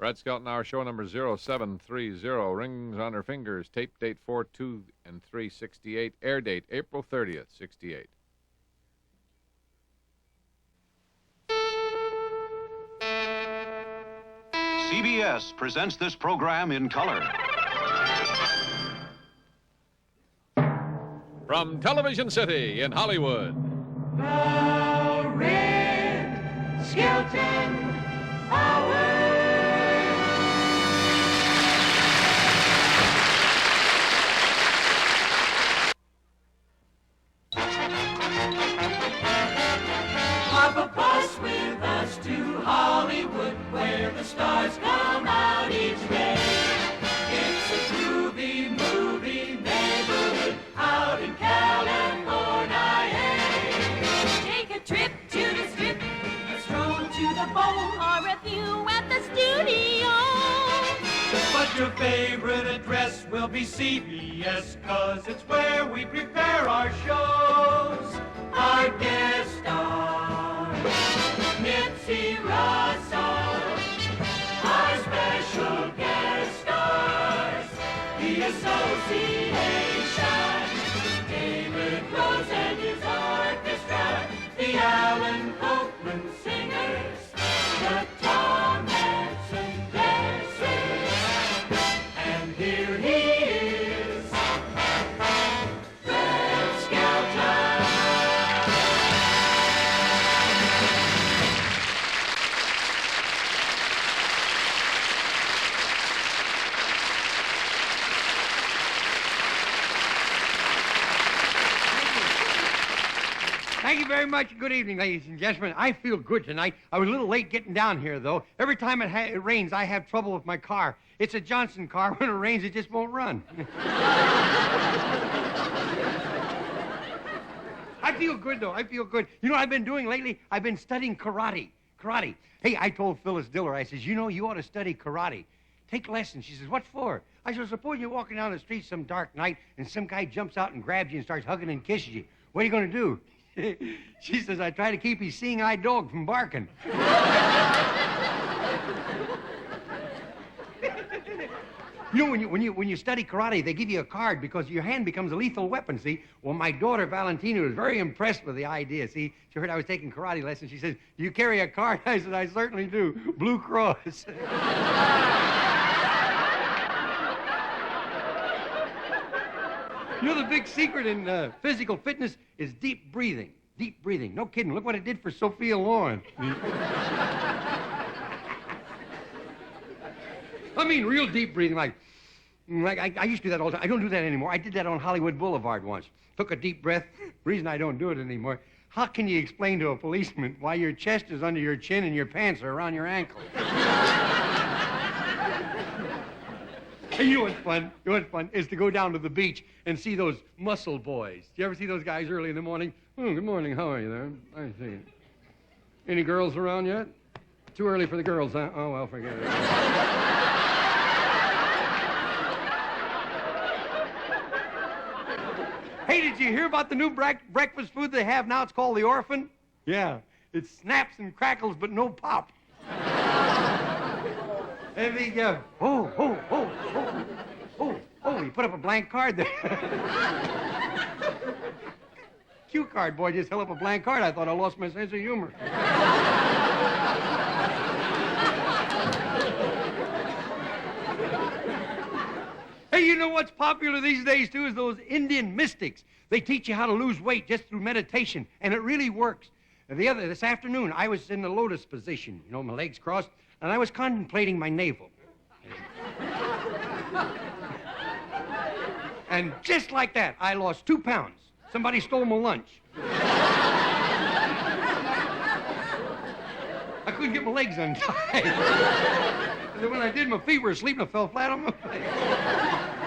Red Skelton, our show number 0730. Rings on her fingers. Tape date 4/2/3/68. Air date April 30th, 68. CBS presents this program in color. From Television City in Hollywood. The Red Skelton Hour. Hop a bus with us to Hollywood, where the stars come out each day. It's a groovy movie neighborhood out in California. Take a trip to the strip, a stroll to the bowl, or a view at the studio. But your favorite address will be CBS, 'cause it's where we prepare our shows. Our guest stars, Nipsey Russell. Our special guest stars, the Association. David Rose and his orchestra, the Alan Copland Singers, the Tom Hanson Dancers. And here he is, Red Skelton. Thank you very much. Good evening, ladies and gentlemen. I feel good tonight. I was a little late getting down here, though. Every time it rains, I have trouble with my car. It's a Johnson car. When it rains, it just won't run. I feel good, though. I feel good. You know what I've been doing lately? I've been studying karate. Karate. Hey, I told Phyllis Diller, I says, you know, you ought to study karate. Take lessons. She says, what for? I said, suppose you're walking down the street some dark night and some guy jumps out and grabs you and starts hugging and kisses you. What are you going to do? She says, I try to keep his seeing-eye dog from barking. You know, when you study karate, they give you a card because your hand becomes a lethal weapon, see? Well, my daughter, Valentina, was very impressed with the idea, see? She heard I was taking karate lessons. She says, do you carry a card? I said, I certainly do. Blue Cross. You know, the big secret in physical fitness is deep breathing. Deep breathing. No kidding. Look what it did for Sophia Loren. I mean, real deep breathing, like I used to do that all the time. I don't do that anymore. I did that on Hollywood Boulevard once. Took a deep breath. Reason I don't do it anymore. How can you explain to a policeman why your chest is under your chin and your pants are around your ankle? And you know what's fun? You know what's fun is to go down to the beach and see those muscle boys. Do you ever see those guys early in the morning? Oh, good morning. How are you there? I see. Any girls around yet? Too early for the girls, huh? Oh, well, forget it. Hey, did you hear about the new breakfast food they have now? It's called the Orphan. Yeah, it snaps and crackles, but no pop. And you put up a blank card there. Cue card boy just held up a blank card. I thought I lost my sense of humor. Hey, you know what's popular these days, too, is those Indian mystics. They teach you how to lose weight just through meditation, and it really works. This afternoon, I was in the lotus position, you know, my legs crossed, and I was contemplating my navel. And just like that, I lost 2 pounds. Somebody stole my lunch. I couldn't get my legs untied. And then when I did, my feet were asleep and I fell flat on my face.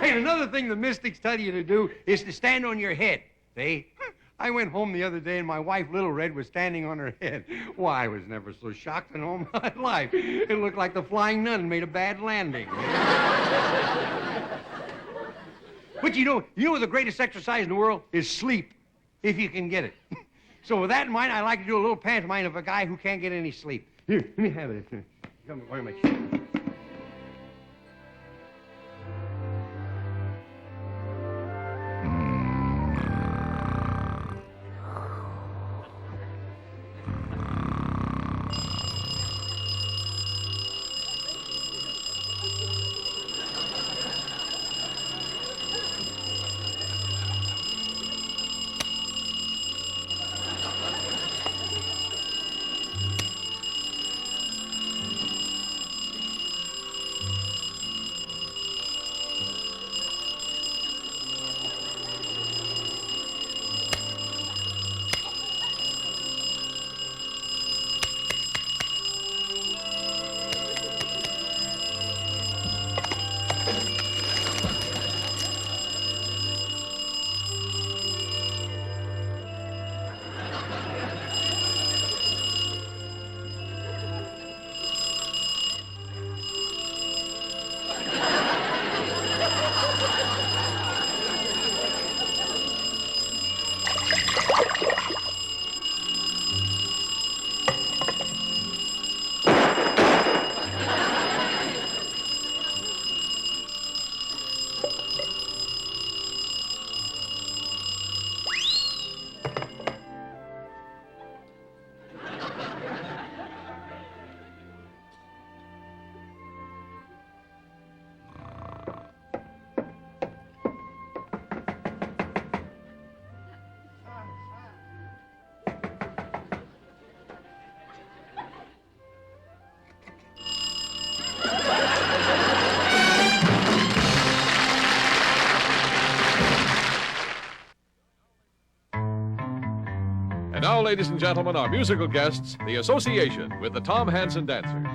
Hey, and another thing the mystics tell you to do is to stand on your head. See? I went home the other day and my wife, Little Red, was standing on her head. Why, I was never so shocked in all my life. It looked like the Flying Nun made a bad landing. But you know the greatest exercise in the world is sleep, if you can get it. So with that in mind, I like to do a little pantomime of a guy who can't get any sleep. Here, let me have it. Come, where am I? ladies and gentlemen, our musical guests, the Association with the Tom Hansen Dancers.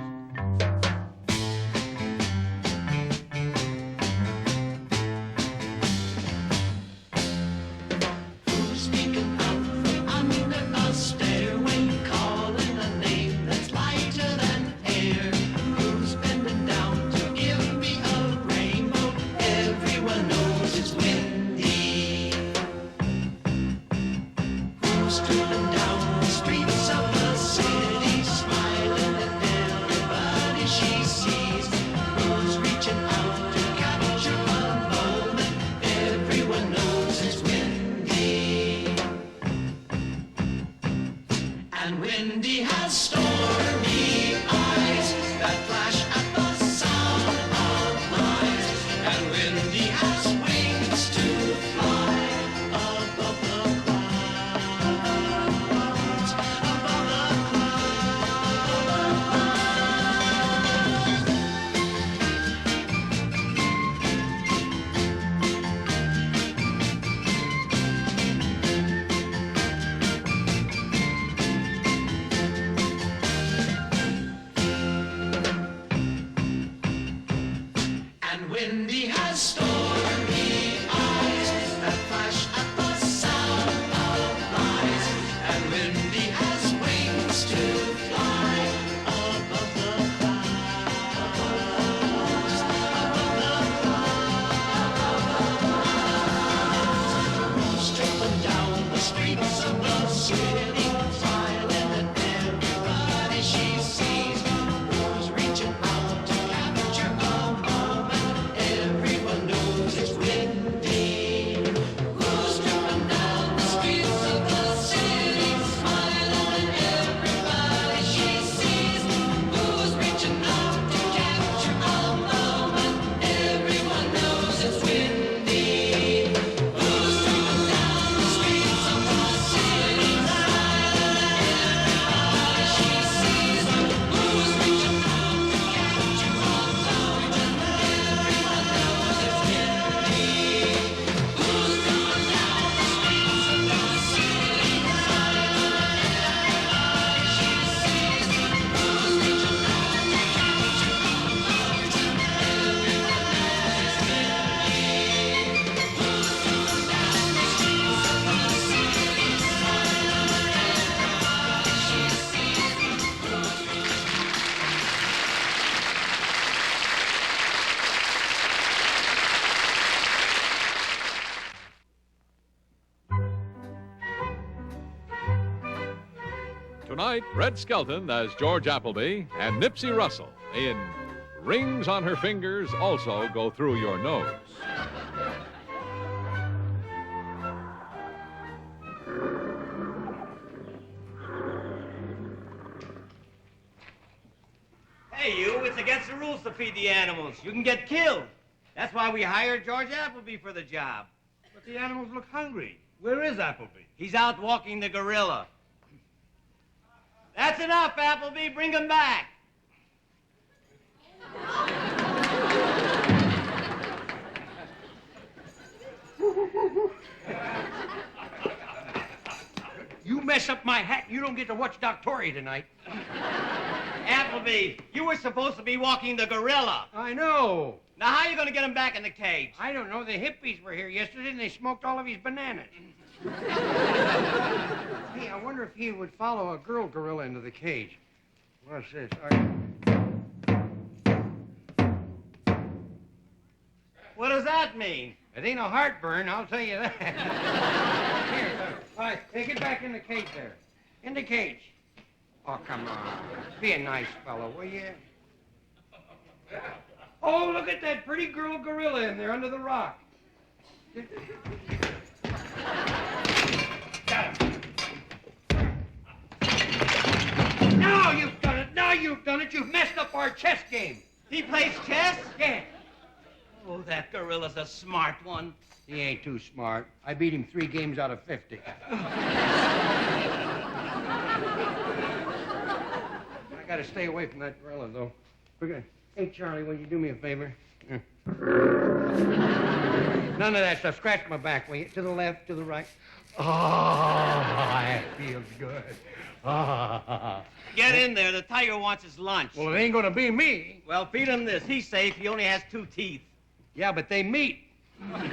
Tonight, Red Skelton as George Appleby and Nipsey Russell in Rings on Her Fingers Also Go Through Your Nose. Hey, you, it's against the rules to feed the animals. You can get killed. That's why we hired George Appleby for the job. But the animals look hungry. Where is Appleby? He's out walking the gorilla. That's enough, Appleby. Bring him back. You mess up my hat, you don't get to watch Doctoria tonight. Appleby, you were supposed to be walking the gorilla. I know. Now, how are you going to get him back in the cage? I don't know. The hippies were here yesterday, and they smoked all of his bananas. Hey, I wonder if he would follow a girl gorilla into the cage. What's this? What does that mean? It ain't a heartburn, I'll tell you that. Here, all right, take it back in the cage there. In the cage. Oh, come on. Be a nice fellow, will you? Oh, look at that pretty girl gorilla in there under the rock. Got him. Now you've done it. Now you've done it. You've messed up our chess game. He plays chess? Yeah. Oh, that gorilla's a smart one. He ain't too smart. I beat him 3 games out of 50. I gotta stay away from that gorilla, though. Hey, Charlie, will you do me a favor? None of that stuff. Scratch my back, will you? To the left, to the right. that feels good. Get in there. The tiger wants his lunch. Well, it ain't gonna be me. Well, feed him this. He's safe. He only has 2 teeth. Yeah, but they meet. What kind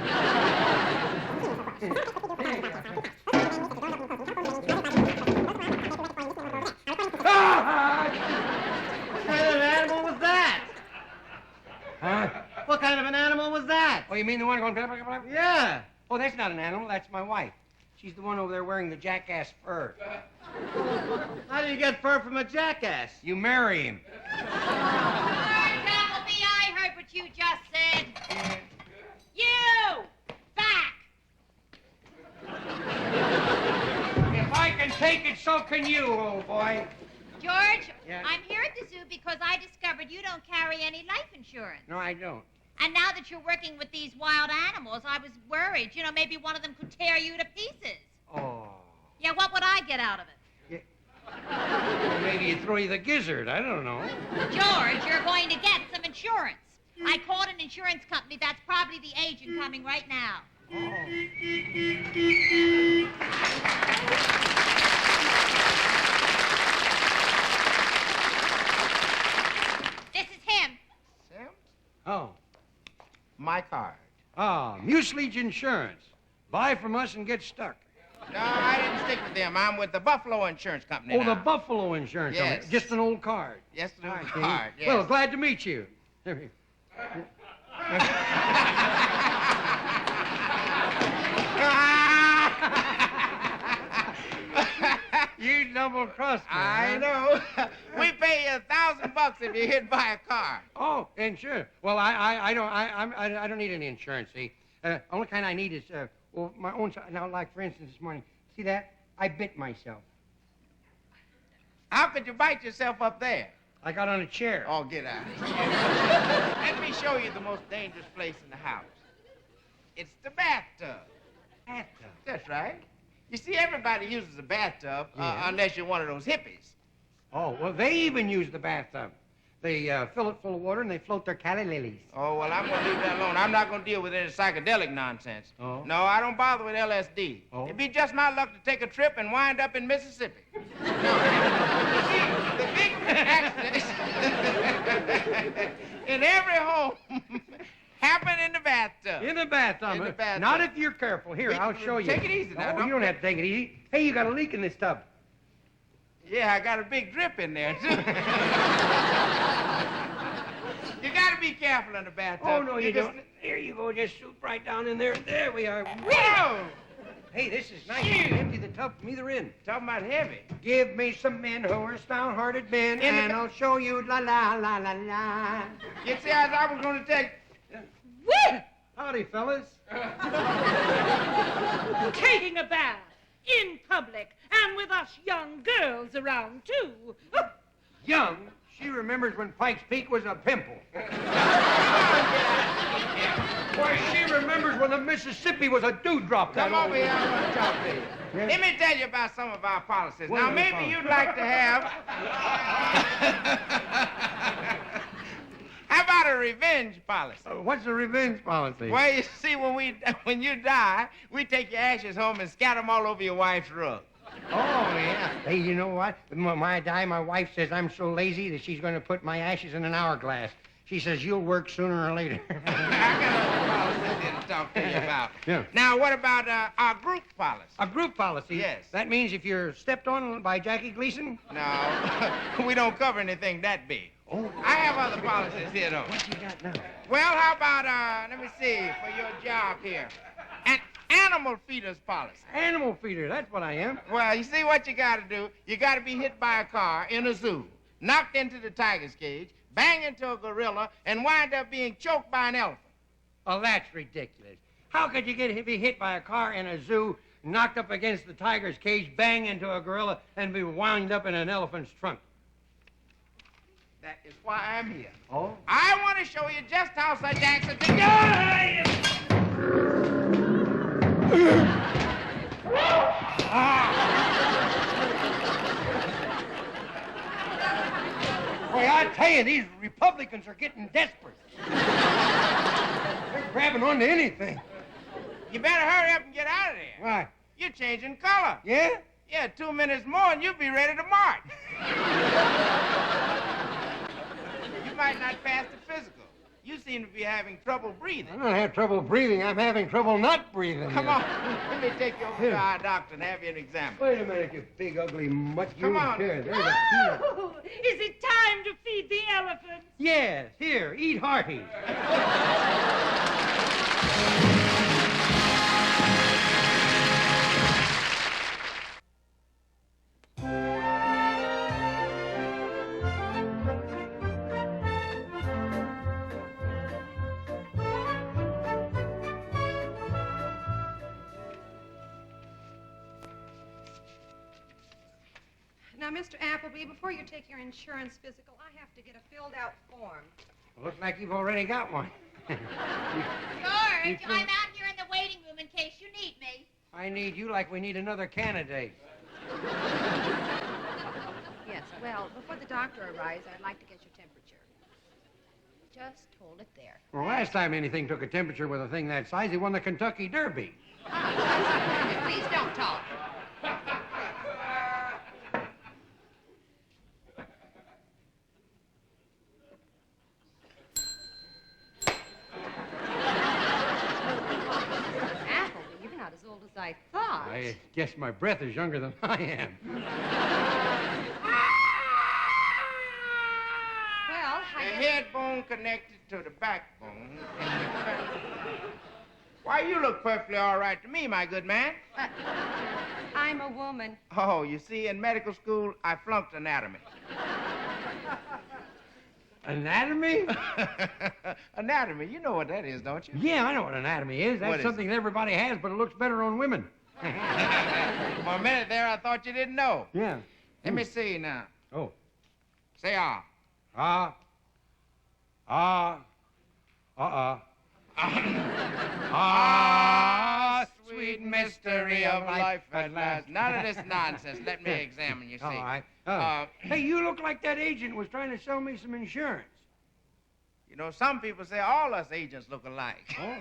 of an animal was that? Huh? What kind of an animal was that? Oh, you mean the one going... Yeah. Oh, that's not an animal. That's my wife. She's the one over there wearing the jackass fur. How do you get fur from a jackass? You marry him. Appleby, I heard what you just said. You! Back! If I can take it, so can you, old boy. George, Yeah? I'm here at the zoo because I discovered you don't carry any life insurance. No, I don't. And now that you're working with these wild animals, I was worried. You know, maybe one of them could tear you to pieces. Oh. Yeah, what would I get out of it? Well, maybe you throw you the gizzard. I don't know. George, you're going to get some insurance. I called an insurance company. That's probably the agent coming right now. This is him. Sam? Oh. My card. Mucilage Insurance. Buy from us and get stuck. No, I didn't stick with them. I'm with the Buffalo Insurance Company Oh, now. the Buffalo Insurance Yes. Company. Just an old card. Yes, the Hi, card, Dave. yes. Well, glad to meet you. You double-crossed me. I huh? know. We pay you $1,000 if you're hit by a car. Oh, insurance. Well, I don't need any insurance. See, only kind I need is well, my own. Now, like for instance, this morning, see that? I bit myself. How could you bite yourself up there? I got on a chair. Oh, get out of here. Let me show you the most dangerous place in the house. It's the bathtub. Bathtub. That's right. You see, everybody uses a bathtub, Yeah. unless you're one of those hippies. Oh, well, they even use the bathtub. They fill it full of water and they float their calla lilies. Oh, well, I'm going to leave that alone. I'm not going to deal with any psychedelic nonsense. Oh. No, I don't bother with LSD. Oh. It'd be just my luck to take a trip and wind up in Mississippi. No. The big accidents in every home happen in the bathtub. In the bathtub. In the bathtub. Not if you're careful. Here, I'll show you. Take it easy now. Oh, you don't have to take it easy. Hey, you got a leak in this tub. Yeah, I got a big drip in there, too. You got to be careful in the bathtub. Oh, no, you can don't. Here you go. Just shoot right down in there. There we are. Whoa! Hey, this is nice. You can empty the tub from either end. Talking about heavy. Give me some men who are stout-hearted men, In the and I'll show you la-la-la-la-la. You see, as I was going to take... Woo! Howdy, fellas. Taking a bath in public and with us young girls around, too. Young, she remembers when Pike's Peak was a pimple. Why, she remembers when the Mississippi was a dewdrop. Come that over here, I want to talk to you. Yes? Let me tell you about some of our policies. What Now, are the maybe policies? you'd like to have... How about a revenge policy? What's the revenge policy? Well, you see, when you die, we take your ashes home and scatter them all over your wife's rug. Oh, yeah. Hey, you know what? When I die, my wife says I'm so lazy that she's going to put my ashes in an hourglass. She says you'll work sooner or later. I got other policies here to talk to you about. Yeah. Now, what about our group policy? A group policy? Yes. That means if you're stepped on by Jackie Gleason? No, we don't cover anything that big. Oh. I have other policies here, though. What you got now? Well, how about, let me see, for your job here, an animal feeders policy. Animal feeder, that's what I am. Well, you see what you got to do? You got to be hit by a car in a zoo, knocked into the tiger's cage, bang into a gorilla, and wind up being choked by an elephant. Oh, that's ridiculous. How could you be hit by a car in a zoo, knocked up against the tiger's cage, bang into a gorilla, and be wound up in an elephant's trunk? That is why I'm here. Oh? I want to show you just how such accidents... Boy, I tell you, these Republicans are getting desperate. They're grabbing onto anything. You better hurry up and get out of there. Why? you're changing color. Yeah? Yeah, 2 minutes more and you'll be ready to march. You might not pass the physical. You seem to be having trouble breathing. I don't have trouble breathing. I'm having trouble not breathing. Come on, let me take you over to our doctor and have you examined. Wait a minute, you big, ugly mutt. Come on. There, there's a peanut. Oh, is it time to feed the elephants? Yes, here, eat hearty. Now, Mr. Appleby, before you take your insurance physical, I have to get a filled-out form. Looks like you've already got one. George, I'm out here in the waiting room in case you need me. I need you like we need another candidate. Yes, well, before the doctor arrives, I'd like to get your temperature. Just hold it there. Well, last time anything took a temperature with a thing that size, he won the Kentucky Derby. Please don't talk. I thought. I guess my breath is younger than I am. Well, The head bone connected to the backbone. Why, you look perfectly all right to me, my good man. I'm a woman. Oh, you see, in medical school, I flunked anatomy. Anatomy? Anatomy, you know what that is, don't you? Yeah, I know what anatomy is. That's What is something that everybody has, but it looks better on women. For a minute there, I thought you didn't know. Yeah. Let me see now. Oh. Say ah. Ah. Ah. Ah, sweet mystery of life at last. None of this nonsense. Let me examine you, see. All right. Uh, Hey, you look like that agent was trying to sell me some insurance. You know, some people say all us agents look alike. Oh.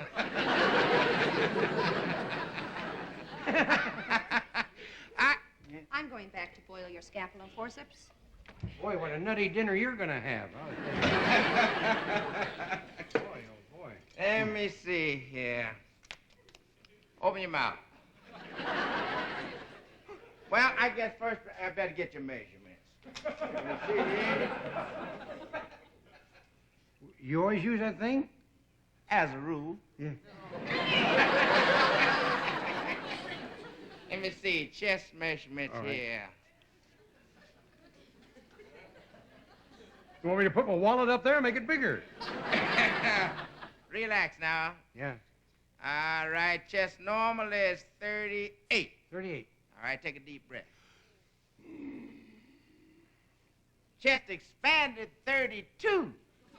I'm going back to boil your scalpel and forceps. Boy, what a nutty dinner you're going to have. Boy, oh, boy. Let me see here. Open your mouth. Well, I guess first I better get your measurements. Let me see here. You always use that thing? As a rule. Yeah. Let me see, chest measurements All right. here. You want me to put my wallet up there and make it bigger? Relax now. Yeah. All right, chest normal is 38. 38. All right, take a deep breath. Chest expanded 32.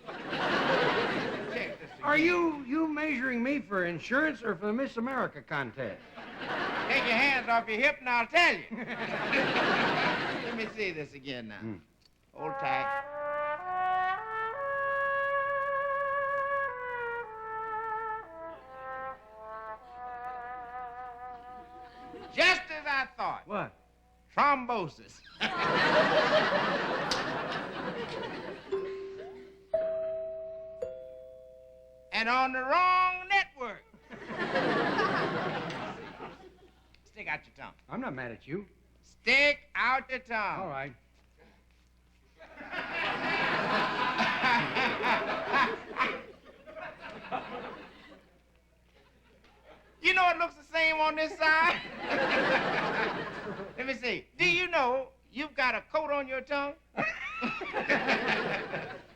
Check this Are again. you measuring me for insurance or for the Miss America contest? Take your hands off your hip and I'll tell you. Let me see this again now. Hold tight. Just as I thought. What? Thrombosis. And on the wrong network. Stick out your tongue. I'm not mad at you. Stick out your tongue. All right. You know it looks the same on this side? Let me see. Do you know you've got a coat on your tongue?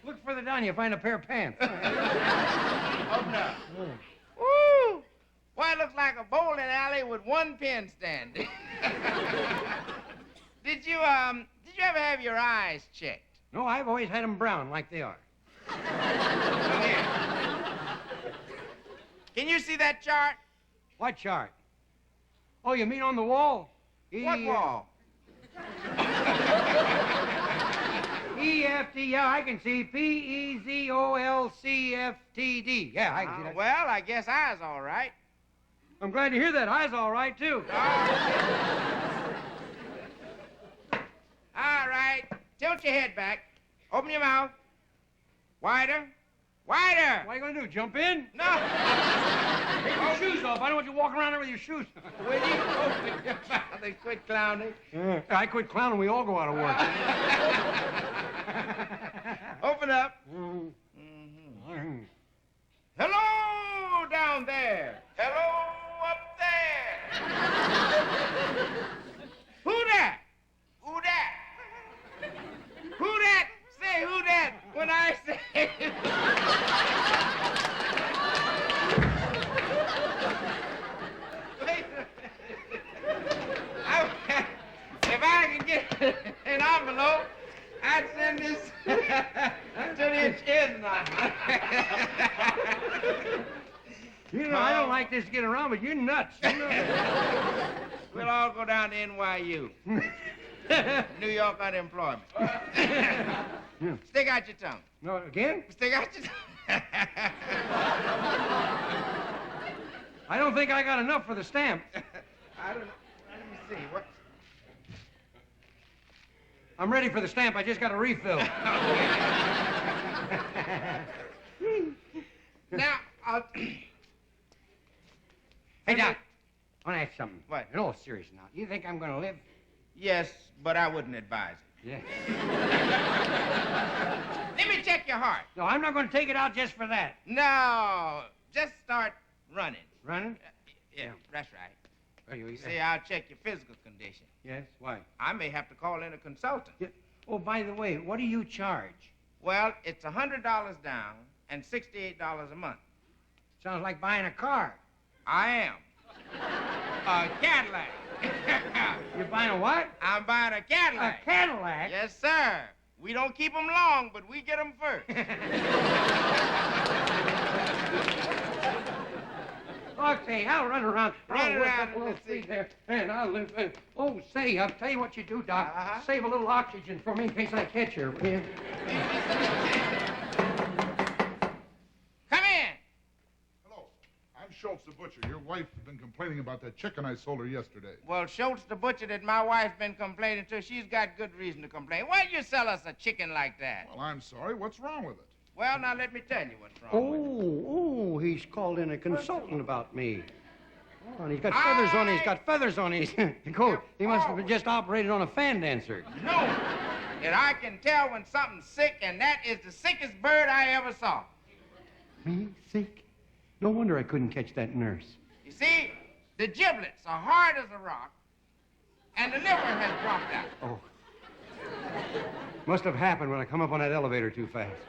Look further down, you'll find a pair of pants. Open up. Woo! Why, it looks like a bowling alley with one pin standing. Did you ever have your eyes checked? No, I've always had them brown like they are. Here. Can you see that chart? What chart? Oh, you mean on the wall? What wall? E-F-T, yeah, I can see P-E-Z-O-L-C-F-T-D. Yeah, I can see that. Well, I guess I's all right. I'm glad to hear that. I's all right, too. All right. Tilt your head back. Open your mouth. Wider. Wider. What are you going to do, jump in? No. Take your shoes off. I don't want you walking around there with your shoes. Will you open your mouth and quit clowning? I quit clowning. We all go out of work. Open up. Hello down there. Hello up there. Who that? Who that? Who that? Say who that when I say. If I can get an envelope, I'd send this to the chin now. You know, I don't like this getting around, but you're nuts. You know. We'll all go down to NYU. New York unemployment. Stick out your tongue. No, again? Stick out your tongue. I don't think I got enough for the stamp. I don't know. Let me see. What? I'm ready for the stamp. I just got a refill. Now, I'll... Hey, Doc, I want to ask something. What? In all seriousness now, you think I'm going to live? Yes, but I wouldn't advise it. Yeah. Let me check your heart. No, I'm not going to take it out just for that. No, just start running. Running? Yeah, that's right. Oh, you See, I'll check your physical condition. Yes, why? I may have to call in a consultant. Yeah. Oh, by the way, what do you charge? Well, it's $100 down and $68 a month. Sounds like buying a car. I am. A Cadillac. You're buying a what? I'm buying a Cadillac. A Cadillac? Yes, sir. We don't keep them long, but we get them first. Okay, I'll run around. Run I'll work around up a little and let's see. street there, and I'll live. Oh, say, I'll tell you what you do, Doc. Uh-huh. Save a little oxygen for me in case I catch her. Will you? Come in. Hello. I'm Schultz the butcher. Your wife has been complaining about that chicken I sold her yesterday. Well, Schultz, the butcher that my wife's been complaining to, she's got good reason to complain. Why'd you sell us a chicken like that? Well, I'm sorry. What's wrong with it? Well, now let me tell you what's wrong with it. Oh, he's called in a consultant about me. Oh, and he's got feathers on. He's got feathers on his coat. He must have just operated on a fan dancer. No, that I can tell when something's sick, and that is the sickest bird I ever saw. Me sick? No wonder I couldn't catch that nurse. You see, the giblets are hard as a rock, and the liver has dropped out. Oh. Must have happened when I come up on that elevator too fast.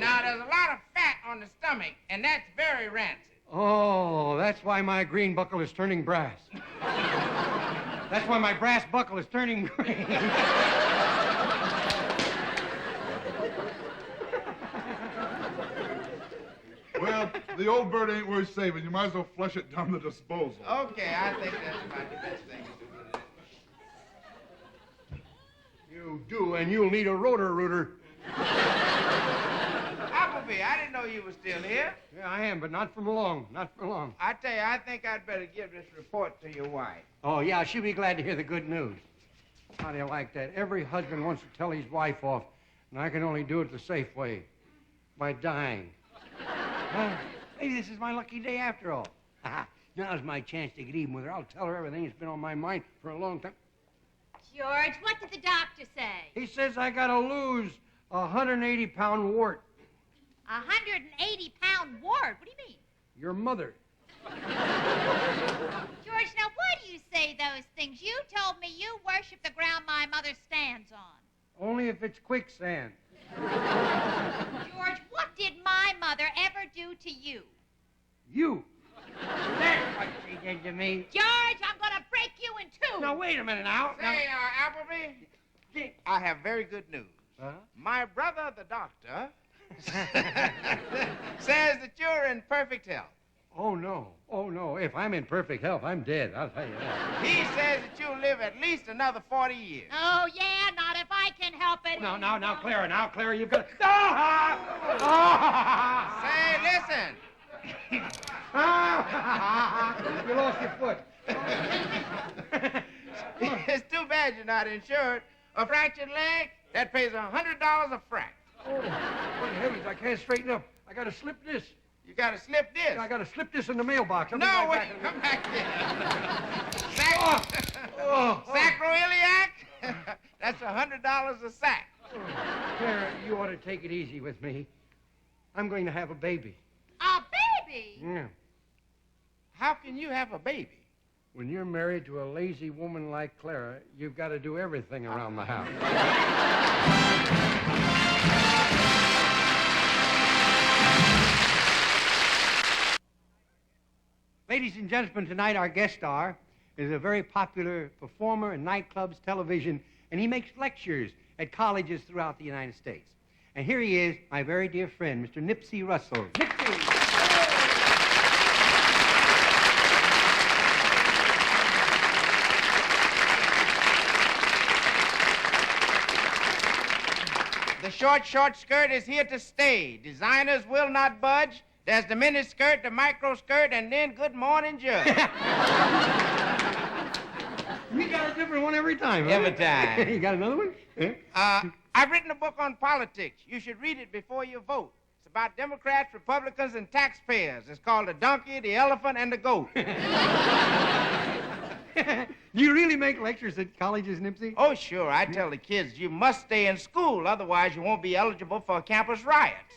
Now, there's a lot of fat on the stomach, and that's very rancid. Oh, that's why my green buckle is turning brass. That's why my brass buckle is turning green. Well, the old bird ain't worth saving. You might as well flush it down the disposal. Okay, I think that's about the best thing to do. You do, and you'll need a rotor-rooter. Appleby, I didn't know you were still here. Yeah, I am, but not for long. Not for long. I tell you, I think I'd better give this report to your wife. Oh, yeah, she'll be glad to hear the good news. How do you like that? Every husband wants to tell his wife off, and I can only do it the safe way, by dying. Maybe this is my lucky day after all. Now's my chance to get even with her. I'll tell her everything that's been on my mind for a long time. George, what did the doctor say? He says I gotta lose a 180-pound wart. A 180-pound wart? What do you mean? Your mother. George, now why do you say those things? You told me you worship the ground my mother stands on. Only if it's quicksand. George, what did my mother ever do to you? You. That's what she did to me. George, I'm gonna break you in two. Now, wait a minute now. Say, Appleby, I have very good news. Huh? My brother, the doctor, says that you're in perfect health. Oh, no. Oh, no. If I'm in perfect health, I'm dead. I'll tell you that. He says that you'll live at least another 40 years. Oh, yeah, not if I can help it. Now, Clara, you've got to... Say, listen. You lost your foot. It's too bad you're not insured. A fractured leg, that pays $100 a frac. Oh, good heavens, I can't straighten up. I gotta slip this. You gotta slip this. I gotta slip this in the mailbox. I'll be No, right wait, back in a come minute. back here. Sacroiliac? That's $100 a sack. Clara, you ought to take it easy with me. I'm going to have a baby. A baby? Yeah. How can you have a baby? When you're married to a lazy woman like Clara, you've got to do everything around the house. Ladies and gentlemen, tonight our guest star is a very popular performer in nightclubs, television, and he makes lectures at colleges throughout the United States. And here he is, my very dear friend, Mr. Nipsey Russell. Nipsey! The short skirt is here to stay. Designers will not budge. There's the mini skirt, the micro skirt, and then good morning, Judge. You got a different one every time, huh? Every time. You got another one? Huh? I've written a book on politics. You should read it before you vote. It's about Democrats, Republicans, and taxpayers. It's called The Donkey, the Elephant, and the Goat. Do you really make lectures at colleges, Nipsey? Oh, sure. I tell the kids you must stay in school, otherwise you won't be eligible for campus riots.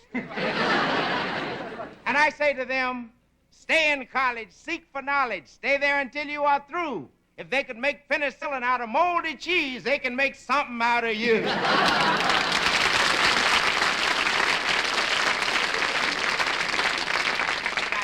And I say to them, stay in college, seek for knowledge, stay there until you are through. If they could make penicillin out of moldy cheese, they can make something out of you. Nice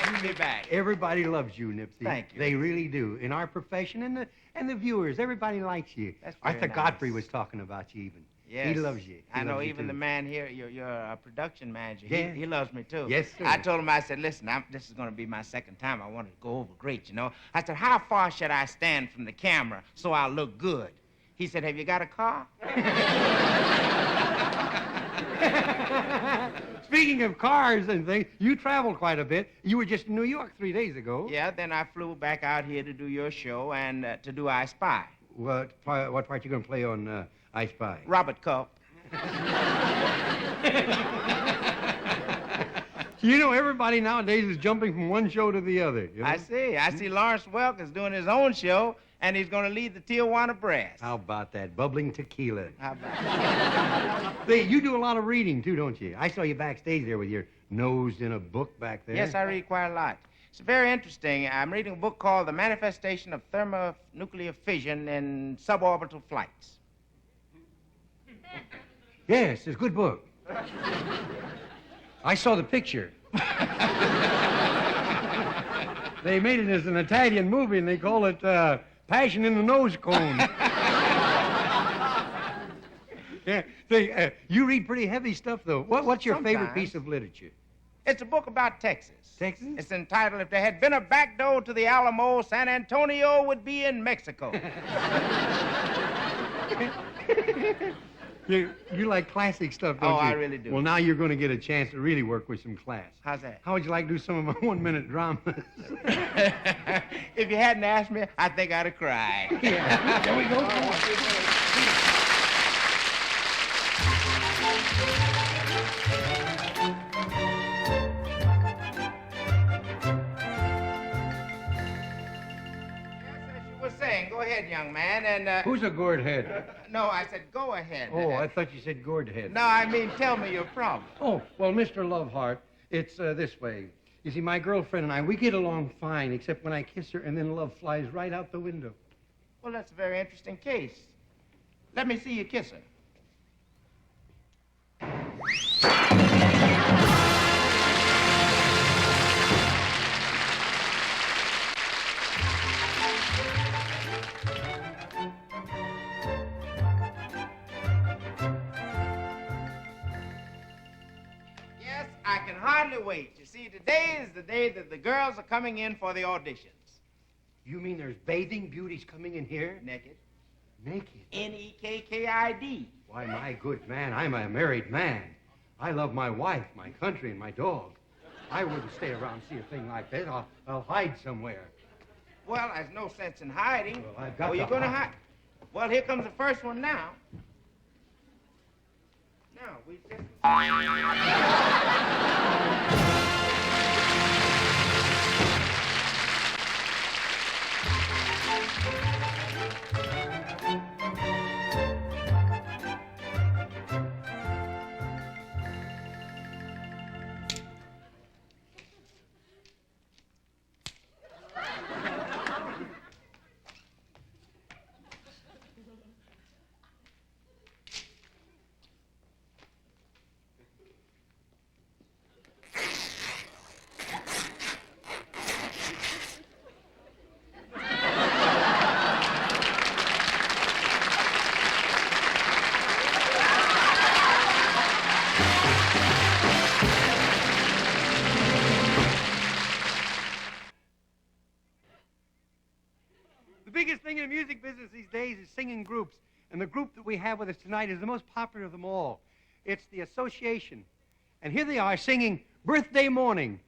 to be back. Everybody loves you, Nipsey. Thank you. They really do. In our profession and the viewers, everybody likes you. That's very Arthur nice. Godfrey was talking about you even. Yes. He loves you. He I know loves you, even too. the man here, your production manager, Yeah. he loves me too. Yes, sir. I told him, I said, listen, this is going to be my second time. I wanted to go over great, you know. I said, how far should I stand from the camera so I'll look good? He said, have you got a car? Speaking of cars and things, you travel quite a bit. You were just in New York 3 days ago. Yeah, then I flew back out here to do your show and to do I Spy. What part you going to play on I Spy? Robert Culp. You know, everybody nowadays is jumping from one show to the other. You know? I see Lawrence Welk is doing his own show, and he's going to lead the Tijuana Brass. How about that? Bubbling tequila. How about that? Hey, you do a lot of reading, too, don't you? I saw you backstage there with your nose in a book back there. Yes, I read quite a lot. It's very interesting. I'm reading a book called The Manifestation of Thermonuclear Fission in Suborbital Flights. Yes, it's a good book. I saw the picture. They made it as an Italian movie, and they call it Passion in the Nose Cone. Yeah, you read pretty heavy stuff, though. What's your favorite Sometimes. piece of literature? It's a book about Texas. Texas? It's entitled, If There Had Been a Back Door to the Alamo, San Antonio would be in Mexico. You like classic stuff, don't you? Oh, I really do. Well, now you're going to get a chance to really work with some class. How's that? How would you like to do some of my 1-minute dramas? If you hadn't asked me, I think I'd have cried. Yeah. There we go. Was saying, go ahead, young man, and... Who's a gourd head? No, I said go ahead. Oh, I thought you said gourd head. No, I mean, tell me your problem. Oh, well, Mr. Loveheart, it's this way. You see, my girlfriend and I, we get along fine, except when I kiss her, and then love flies right out the window. Well, that's a very interesting case. Let me see you kiss her. Yes, I can hardly wait. You see, today is the day that the girls are coming in for the auditions. You mean there's bathing beauties coming in here? Naked. Naked? Nekkid. Why, my good man, I'm a married man. I love my wife, my country, and my dog. I wouldn't stay around and see a thing like that. I'll hide somewhere. Well, there's no sense in hiding. Well, I've got Oh, to you're going to hide. hide? Well, here comes the first one now. Now, we just... The biggest thing in the music business these days is singing groups. And the group that we have with us tonight is the most popular of them all. It's the Association. And here they are singing Birthday Morning.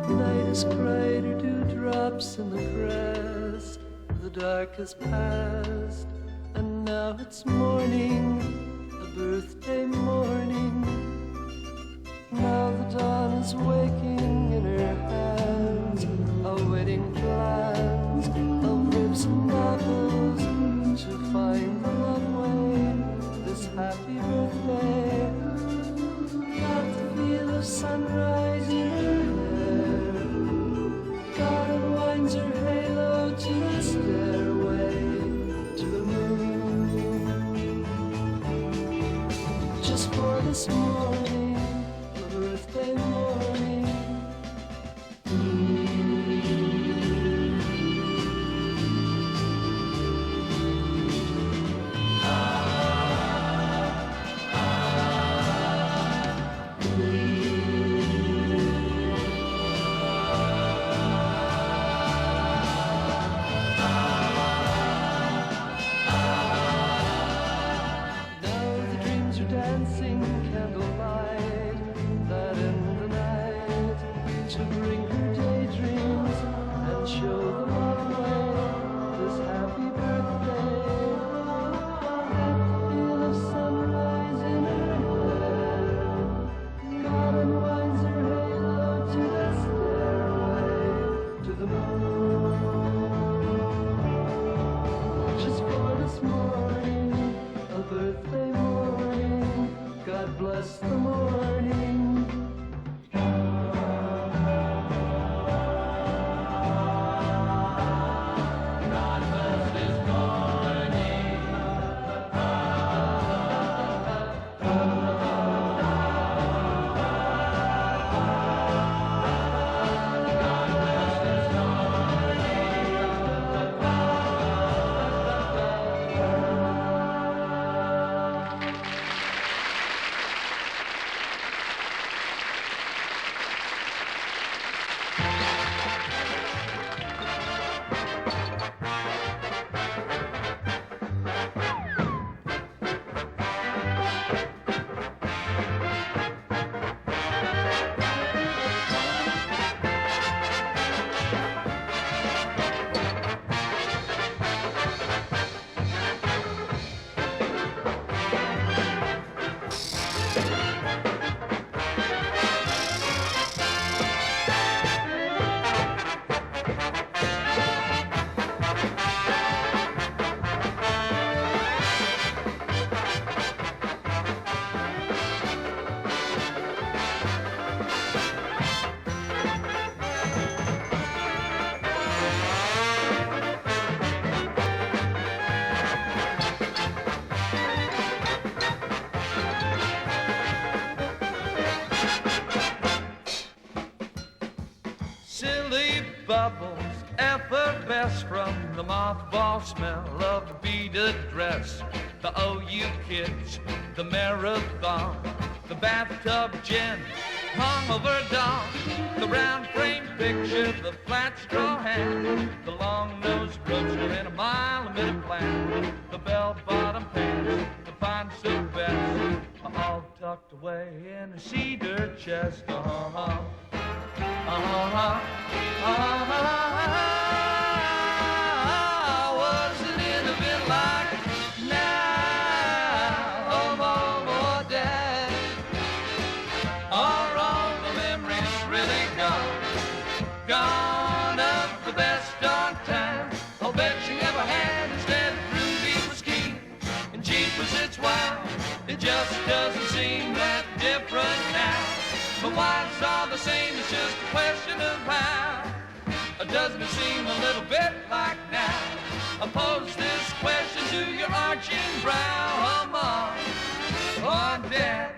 Night is brighter, dewdrops in the grass. The dark has passed, and now it's morning, a birthday morning. Now the dawn is waking in her hands, awaiting plans of ribs and apples to find the one way this happy birthday. Got the feel of sunrise in her hair. God unwinds her halo to the stairway to the moon. Just for this morning, a birthday morning. Now the dreams are dancing candlelight, that in the night, to bring her daydreams and show the one way this happy birthday. That feel of sunrise in her hair. God unwinds her halo to that stairway to the moon. Just for this morning, a birthday morning. God bless the morning. God bless this morning. Silly bubbles, effervesce from the mothball smell of the beaded dress. The OU kids, the marathon, the bathtub gin, hung over dawn, the brown frame picture, the flat straw hat, the long-nosed broocher in a mile-a-minute plan, the bell-bottom pants, the fine silk vest, all tucked away in a cedar chest. Wasn't it a bit like now? Oh, Dad. Are all the memories really gone? Gone of the best on time. I'll bet you never had instead of Ruby was keen. And jeepers, it's wild. It just doesn't seem that different now. But why it's all the same, it's just a question of how. Or doesn't it seem a little bit like now? I pose this question to your arching brow, Mom or Dad.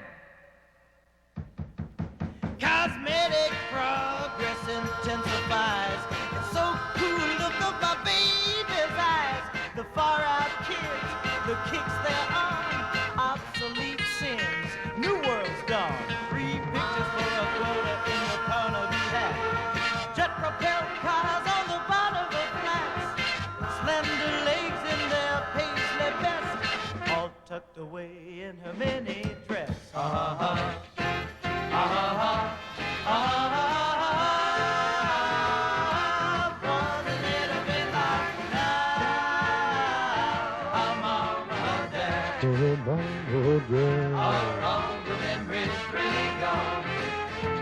Cosmetic progress intensifies. It's so cool, look at my baby's eyes. The far-out kids, the kicks they're on, obsolete sins, new world's dawn. Free pictures for a quota in the corner of that. Jet-propelled cars on the bottom of flats. Slender legs in their paisley vest, all tucked away in her mini dress. Wasn't it a bit like now? Mom or Dad? Are all the memories really gone?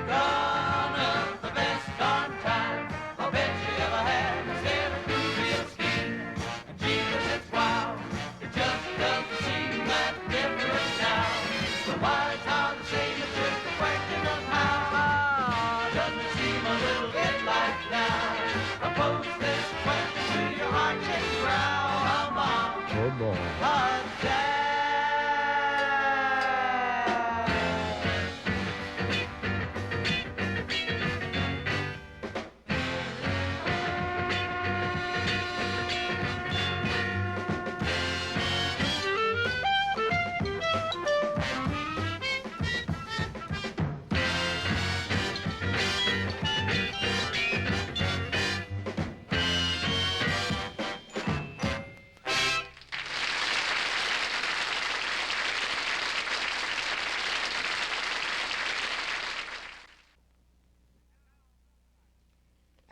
Gone of the best on time. I'll bet you ever had instead of Ruby scheme. And Jesus, it's wild. It just doesn't seem that different now. But why it's all the same, it's just a question of how. Doesn't it seem a little bit like now? I pose this question to your arching brow, Mom. Oh, boy. Dad.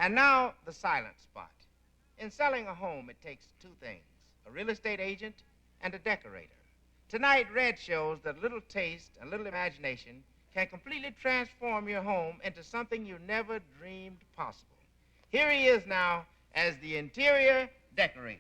And now, the silent spot. In selling a home, it takes two things, a real estate agent and a decorator. Tonight, Red shows that a little taste, a little imagination can completely transform your home into something you never dreamed possible. Here he is now as the interior decorator.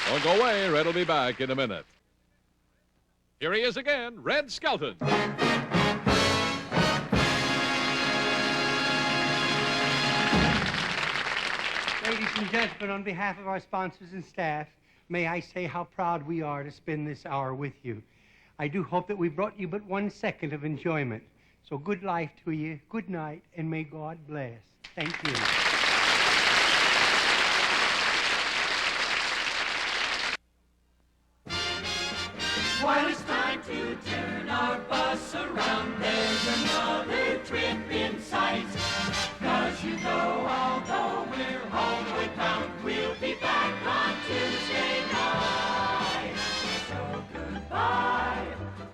Don't go away. Red will be back in a minute. Here he is again, Red Skelton. Ladies and gentlemen, on behalf of our sponsors and staff, may I say how proud we are to spend this hour with you. I do hope that we brought you but 1 second of enjoyment. So good life to you, good night, and may God bless. Thank you. While it's time to turn our bus around, there's another trip in sight. 'Cause you know, although we're homeward bound, we'll be back on Tuesday night. So goodbye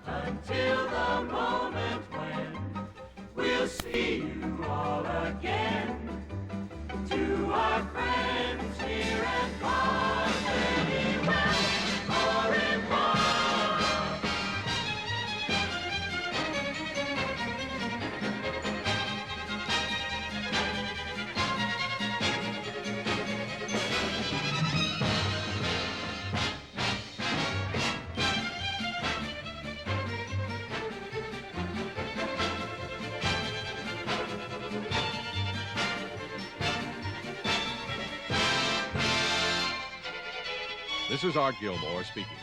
until the moment when we'll see you all again. To our friends here and far, very well, au revoir. This is Art Gilmore speaking.